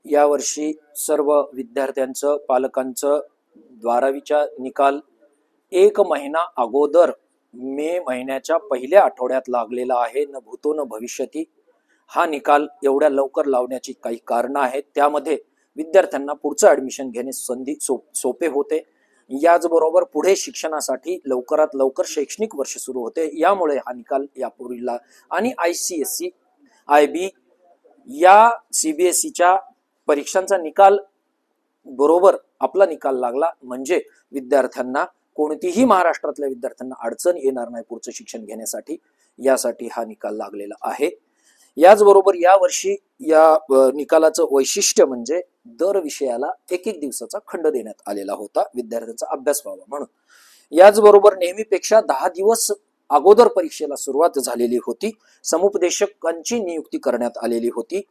यावर्षी सर्व विद्यार्थ्यांचं पालकांचं 12वीचा निकाल 1 महिना अगोदर मे महिन्याच्या पहिल्या आठवड्यात लागलेला आहे। न भूतो न भविष्यती हा निकाल एवढ्या लवकर लावण्याची काही कारणं आहेत। त्यामध्ये विद्यार्थ्यांना पुढचं ऍडमिशन घेणे सोपे होते। याचबरोबर पुढे शिक्षणासाठी लवकरात लवकर शैक्षणिक वर्ष सुरू होते। यामुळे हा निकाल यापूर्वीला आणि ICSE IB या CBSEच्या परीक्षांचा निकाल बरोबर आपला निकाल लागला म्हणजे विद्यार्थ्यांना कोणतीही महाराष्ट्रातल्या विद्यार्थ्यांना अडचण येणार नाही पुढचं शिक्षण घेण्यासाठी। यासाठी हा निकाल लागलेला आहे। याचबरोबर यावर्षी या निकालाचं वैशिष्ट्य म्हणजे दर विषयाला एक दिवसाचा खंड देण्यात आलेला होता विद्यार्थ्यांचा अभ्यास व्हावा म्हणून। याचबरोबर नेहमीपेक्षा 10 दिवस अगोदर परीक्षेला सुरुवात झालेली होती। समुपदेशकांची नियुक्ती करण्यात आलेली होती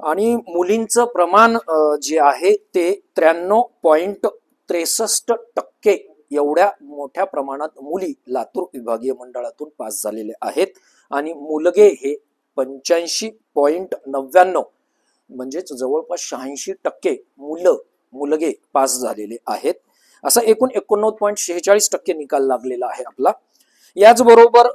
आणि मुलींचं प्रमाण जे आहे ते 93.63% एवढ्या मोठ्या प्रमाणात मुली लातूर विभागीय मंडळातून पास झालेले आहेत आणि मुलगे हे 85.99 म्हणजेच जवळपास 86% मुलगे पास झालेले आहेत। असा एकूण 89.46% निकाल लागलेला आहे आपला। याचबरोबर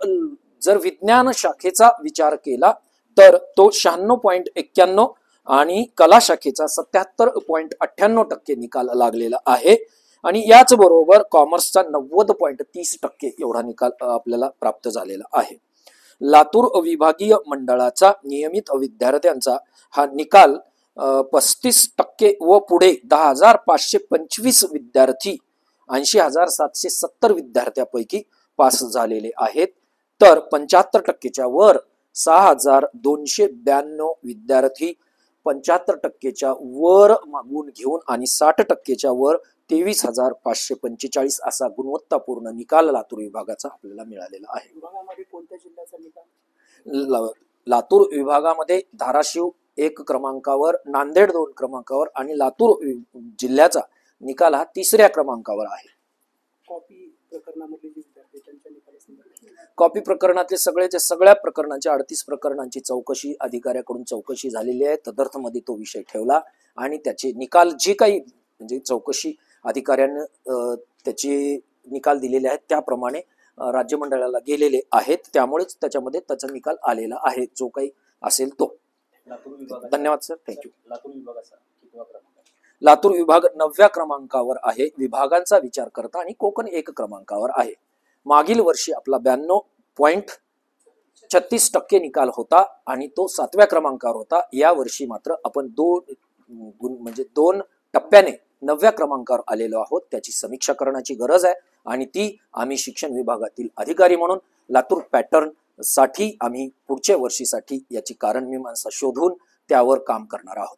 जर विज्ञान शाखेचा विचार केला तर तो 96.91 आणि कला शाखेचा 77.98% निकाल लागलेला आहे आणि याचबरोबर कॉमर्सचा 90.30% एवढा निकाल आपल्याला प्राप्त झालेला आहे। लातूर विभागीय मंडळाचा नियमित विद्यार्थ्यांचा हा निकाल 35% व पुढे 10,525 विद्यार्थी 80,770 विद्यार्थ्यांपैकी पास झालेले आहेत। तर 75%च्या वर 6,292 विद्यार्थी 75%च्या वर मागून घेऊन आणि 60%च्या वर 23,545 असा गुणवत्तापूर्ण निकाल लातूर विभागाचा आपल्याला मिळालेला आहे। विभागामध्ये कोणत्या जिल्ह्याचा निकाल? लातूर विभागामध्ये धाराशिव 1 क्रमांकावर, नांदेड 2 क्रमांकावर आणि लातूर जिल्ह्याचा निकाल हा 3ऱ्या क्रमांकावर आहे। कॉपी प्रकरणामधले विद्यार्थी त्यांच्या निकालासंदर्भात कॉपी प्रकरणातले सगळ्या प्रकरणांच्या 38 प्रकरणांची चौकशी अधिकाऱ्याकडून चौकशी झालेली आहे। तदर्थ मध्ये तो विषय ठेवला आणि त्याचे निकाल जे काही म्हणजे चौकशी अधिकाऱ्याने त्याचे निकाल दिलेले आहेत त्याप्रमाणे राज्य मंडळाला गेलेले आहेत। त्यामुळेच त्याच्यामध्ये त्याचा निकाल आलेला आहे जो काही असेल तो। धन्यवाद सर, थँक्यू। लातूर विभागाचा कितवा क्रमांक? लातूर विभाग 9व्या क्रमांकावर आहे विभागांचा विचार करता आणि कोकण 1 क्रमांकावर आहे। मागील वर्षी आपला 92.36% निकाल होता आणि तो 7व्या क्रमांकावर होता। या वर्षी मात्र आपण 2 टप्प्याने 9व्या क्रमांकावर आलेलो आहोत। त्याची समीक्षा करण्याची गरज आहे आणि ती आम्ही शिक्षण विभागातील अधिकारी म्हणून लातूर पॅटर्न साठी आम्ही पुढच्या वर्षीसाठी याची कारण मीमांसा शोधून त्यावर काम करणार आहोत।